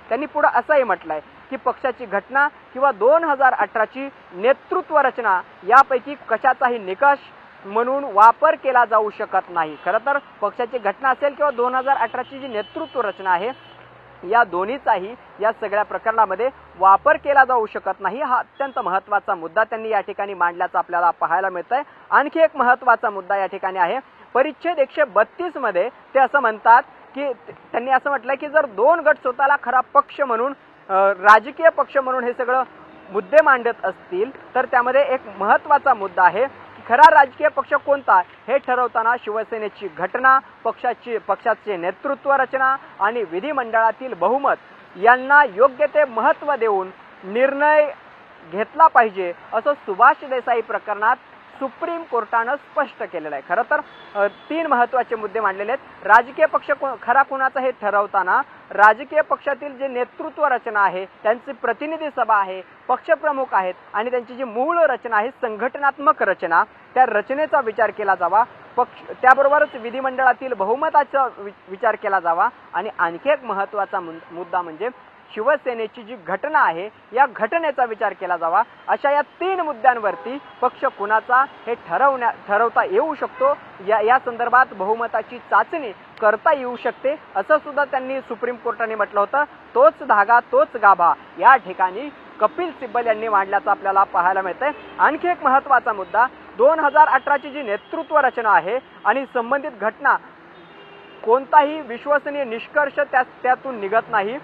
त्यांनी पुढे असंही म्हटलंय की पक्षाची घटना किंवा 2018ची नेतृत्व रचना यापैकी कशाचाही निकष म्हणून वापर केला जाऊ शकत नाही। खरं तर पक्षाची घटना असेल किंवा 2018ची जी नेतृत्व रचना आहे या दोन्हीचाही या सगळ्या प्रकरणामध्ये वापर केला जाऊ शकत नाही। हा अत्यंत महत्त्वाचा मुद्दा त्यांनी या ठिकाणी मांडल्याचा आपल्याला पाहायला मिळतंय। आणखी एक महत्त्वाचा मुद्दा या ठिकाणी आहे परिच्छेद 132 मध्ये ते असं म्हणतात की त्यांनी असं म्हटलंय की जर दोन गट स्वतःला खरा पक्ष म्हणून राजकीय पक्ष म्हणून हे सगळं मुद्दे मांडत असतील तर त्यामध्ये एक महत्त्वाचा मुद्दा आहे की खरा राजकीय पक्ष कोणता हे ठरवताना शिवसेनेची घटना, पक्षाचे नेतृत्व रचना आणि विधिमंडळातील बहुमत यांना योग्य ते महत्त्व देऊन निर्णय घेतला पाहिजे असं सुभाष देसाई प्रकरणात सुप्रीम कोर्टानं स्पष्ट केलेलं आहे। खरं तर 3 महत्त्वाचे मुद्दे मांडलेले आहेत। राजकीय पक्ष खरा कोणाचा हे ठरवताना राजकीय पक्षातील जे नेतृत्व रचना आहे, त्यांची प्रतिनिधी सभा आहे, पक्षप्रमुख आहेत आणि त्यांची जी मूळ रचना आहे संघटनात्मक रचना, त्या रचनेचा विचार केला जावा। त्याबरोबरच विधिमंडळातील बहुमताचा विचार केला जावा आणि आणखी एक महत्त्वाचा मुद्दा म्हणजे शिवसेनेची जी घटना आहे या घटनेचा विचार केला जावा। अशा या 3 मुद्द्यांवरती पक्ष कुणाचा हे ठरवता येऊ शकतो। या संदर्भात बहुमताची चाचणी करता येऊ शकते असं सुद्धा त्यांनी सुप्रीम कोर्टाने म्हटलं होतं। तोच धागा तोच गाभा या ठिकाणी कपिल सिब्बल यांनी मांडल्याचं आपल्याला पाहायला मिळतंय। आणखी एक महत्त्वाचा मुद्दा 2018ची जी नेतृत्व रचना आहे आणि संबंधित घटना कोणताही विश्वसनीय निष्कर्ष त्यातून निघत नाही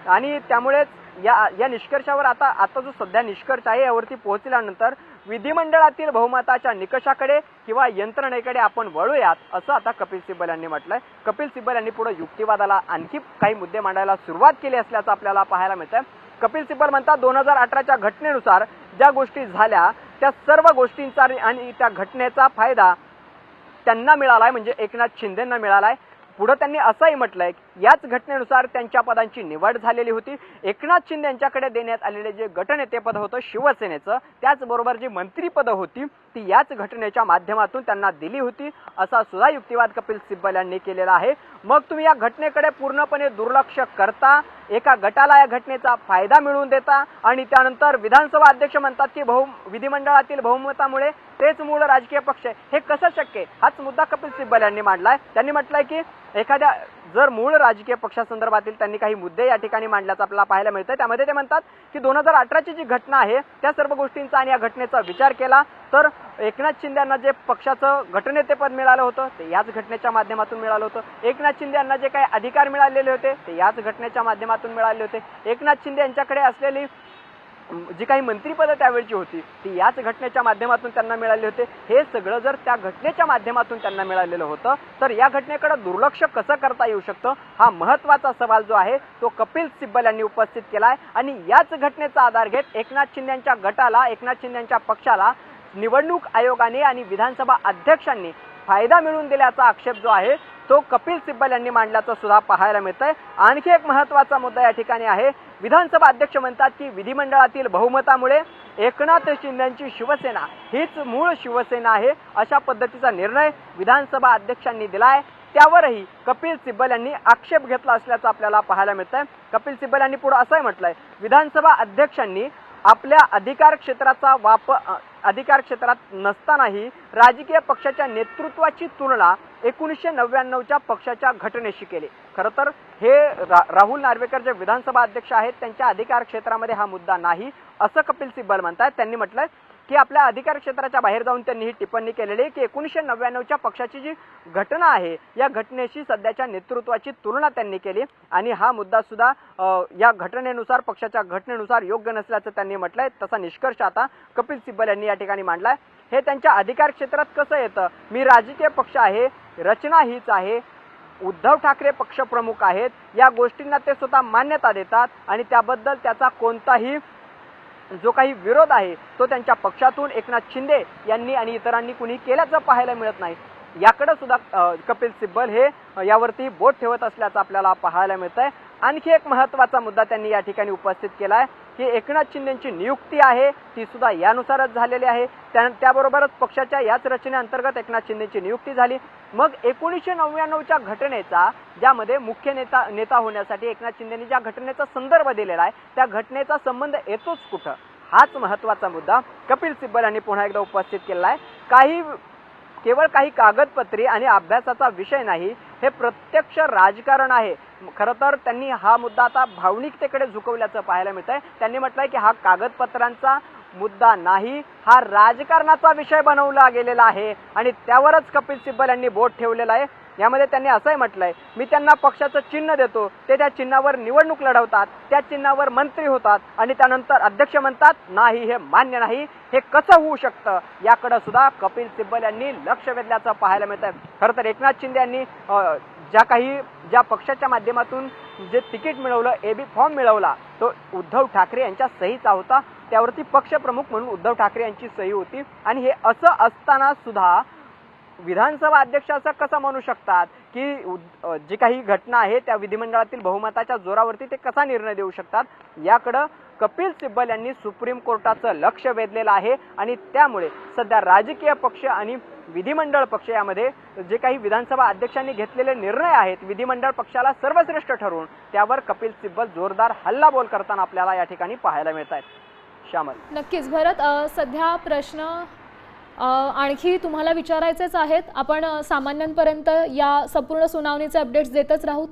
आणि त्यामुळेच या निष्कर्षावर आता जो सध्या निष्कर्ष आहे यावरती पोहोचल्यानंतर विधिमंडळातील बहुमताच्या निकषाकडे किंवा यंत्रणेकडे आपण वळूयात असं आता कपिल सिब्बल यांनी म्हटलंय। कपिल सिब्बल यांनी पुढे युक्तिवादाला आणखी काही मुद्दे मांडायला सुरुवात केली असल्याचं आपल्याला पाहायला मिळतंय। कपिल सिब्बल म्हणतात 2018च्या घटनेनुसार ज्या गोष्टी झाल्या त्या सर्व गोष्टींचा आणि त्या घटनेचा फायदा त्यांना मिळालाय म्हणजे एकनाथ शिंदेंना मिळालाय। पुढे त्यांनी असंही म्हटलंय याच घटनेनुसार त्यांच्या पदांची निवड झालेली होती। एकनाथ शिंदे यांच्याकडे देण्यात आलेले जे गटनेतेपद होतं शिवसेनेचं त्याचबरोबर जी मंत्रीपद होती ती याच घटनेच्या माध्यमातून त्यांना दिली होती असा सुद्धा युक्तिवाद कपिल सिब्बल यांनी केलेला आहे। मग तुम्ही या घटनेकडे पूर्णपणे दुर्लक्ष करता, एका गटाला या घटनेचा फायदा मिळवून देता आणि त्यानंतर विधानसभा अध्यक्ष म्हणतात की विधिमंडळातील बहुमतामुळे तेच मूळ राजकीय पक्ष आहे, हे कसं शक्य आहे? हाच मुद्दा कपिल सिब्बल यांनी मांडलाय। त्यांनी म्हटलंय की एखाद्या जर मूळ राजकीय पक्षासंदर्भातील त्यांनी काही मुद्दे या ठिकाणी मांडल्याचं आपल्याला पाहायला मिळतंय। त्यामध्ये ते म्हणतात की 2018ची जी घटना आहे त्या सर्व गोष्टींचा आणि या घटनेचा विचार केला तर एकनाथ शिंदे यांना जे पक्षाचं गटनेतेपद मिळालं होतं ते याच घटनेच्या माध्यमातून मिळालं होतं। एकनाथ शिंदे यांना जे काही अधिकार मिळालेले होते ते याच घटनेच्या माध्यमातून मिळाले होते। एकनाथ शिंदे यांच्याकडे असलेली जी काही मंत्रीपद त्यावेळची होती ती याच घटनेच्या माध्यमातून त्यांना मिळाले होते। हे सगळं जर त्या घटनेच्या माध्यमातून त्यांना मिळालेलं होतं तर या घटनेकडे दुर्लक्ष कसं करता येऊ शकतं हा महत्त्वाचा सवाल जो आहे तो कपिल सिब्बल यांनी उपस्थित केलाय आणि याच घटनेचा आधार घेत एकनाथ शिंदे यांच्या गटाला, एकनाथ शिंदे यांच्या पक्षाला निवडणूक आयोगाने आणि विधानसभा अध्यक्षांनी फायदा मिळवून दिल्याचा आक्षेप जो आहे तो कपिल सिब्बल यांनी मांडल्याचं सुद्धा पाहायला मिळतंय। आणखी एक महत्त्वाचा मुद्दा या ठिकाणी आहे विधानसभा अध्यक्ष म्हणतात की विधिमंडळातील बहुमतामुळे एकनाथ शिंदेची शिवसेना हीच मूळ शिवसेना आहे अशा पद्धतीचा निर्णय विधानसभा अध्यक्षांनी दिलाय। त्यावरही कपिल सिब्बल यांनी आक्षेप घेतला असल्याचं आपल्याला पाहायला मिळतंय। कपिल सिब्बल यांनी पुढे असंही म्हटलंय विधानसभा अध्यक्षांनी आपल्या अधिकार क्षेत्रात नसतानाही राजकीय पक्षाच्या नेतृत्वाची तुलना 1999च्या पक्षाच्या घटनेशी केली। खरं तर हे राहुल नार्वेकर जे विधानसभा अध्यक्ष आहेत त्यांच्या अधिकार क्षेत्रामध्ये हा मुद्दा नाही असं कपिल सिब्बल म्हणतात। त्यांनी म्हटलंय की आपल्या अधिकार क्षेत्राच्या बाहेर जाऊन त्यांनी ही टिप्पणी केलेली आहे की 1999च्या पक्षाची जी घटना आहे या घटनेशी सध्याच्या नेतृत्वाची तुलना त्यांनी केली आणि हा मुद्दा सुद्धा या घटनेनुसार पक्षाच्या घटनेनुसार योग्य नसल्याचं त्यांनी म्हटलंय। तसा निष्कर्ष आता कपिल सिब्बल यांनी या ठिकाणी मांडलाय। हे त्यांच्या अधिकार क्षेत्रात कसं येतं? मी राजकीय पक्ष आहे, रचना हीच आहे, उद्धव ठाकरे पक्षप्रमुख आहेत, या गोष्टींना ते स्वतः मान्यता देतात आणि त्याबद्दल त्याचा कोणताही जो काही विरोध आहे तो त्यांच्या पक्षातून एकनाथ शिंदे यांनी आणि इतरांनी कुणी केल्याचं पाहायला मिळत नाही। याकडे सुद्धा कपिल सिब्बल हे यावरती बोट ठेवत असल्याचं आपल्याला पाहायला मिळतंय। आणखी एक महत्त्वाचा मुद्दा त्यांनी या ठिकाणी उपस्थित केला आहे की एकनाथ शिंदेची नियुक्ती आहे ती सुद्धा यानुसारच झालेली आहे। त्याबरोबरच पक्षाच्या याच रचनेअंतर्गत एकनाथ शिंदेची नियुक्ती झाली। मग 1999च्या घटनेचा ज्यामध्ये मुख्य नेता होण्यासाठी एकनाथ शिंदेनी ज्या घटनेचा संदर्भ दिलेला आहे त्या घटनेचा संबंध येतोच कुठं, हाच महत्त्वाचा मुद्दा कपिल सिब्बल यांनी पुन्हा एकदा उपस्थित केला आहे। केवळ काही कागदपत्री आणि अभ्यासाचा विषय नाही, हे प्रत्यक्ष राजकारण आहे। खरं तर त्यांनी हा मुद्दा आता भावनिकतेकडे झुकवल्याचं पाहायला मिळतंय। त्यांनी म्हटलंय की हा कागदपत्रांचा मुद्दा नाही, हा राजकारणाचा विषय बनवला गेलेला आहे आणि त्यावरच कपिल सिब्बल यांनी बोट ठेवलेला आहे। यामध्ये त्यांनी असंही म्हटलंय, मी त्यांना पक्षाचं चिन्ह देतो, ते त्या चिन्हावर निवडणूक लढवतात, त्या चिन्हावर मंत्री होतात आणि त्यानंतर अध्यक्ष म्हणतात नाही हे मान्य नाही, हे कसं होऊ शकतं, याकडे सुद्धा कपिल सिब्बल यांनी लक्ष वेधल्याचं पाहायला मिळतंय। खरं तर एकनाथ शिंदे यांनी ज्या पक्षाच्या माध्यमातून जे तिकीट मिळवलं, एबी फॉर्म मिळवला, तो उद्धव ठाकरे यांच्या सहीचा होता। त्यावरती पक्षप्रमुख म्हणून उद्धव ठाकरे यांची सही होती आणि हे असं असताना सुद्धा विधानसभा अध्यक्ष असं कसं म्हणू शकतात की जी काही घटना आहे त्या विधिमंडळातील बहुमताच्या जोरावरती ते कसा निर्णय देऊ शकतात, याकडे कपिल सिब्बल यांनी सुप्रीम कोर्टाचं लक्ष वेधलेलं आहे आणि त्यामुळे सध्या राजकीय पक्ष आणि विधिमंडळ पक्ष यामध्ये जे काही विधानसभा अध्यक्षांनी घेतलेले निर्णय आहेत, विधिमंडळ पक्षाला सर्वश्रेष्ठ ठरवून त्यावर कपिल सिब्बल जोरदार हल्लाबोल करताना आपल्याला या ठिकाणी पाहायला मिळत आहेत। श्यामल, नक्कीच भरत, सध्या प्रश्न आणखी तुम्हाला विचारायचेच आहेत। आपण सामान्यांपर्यंत या संपूर्ण सुनावणीचे अपडेट्स देतच राहू।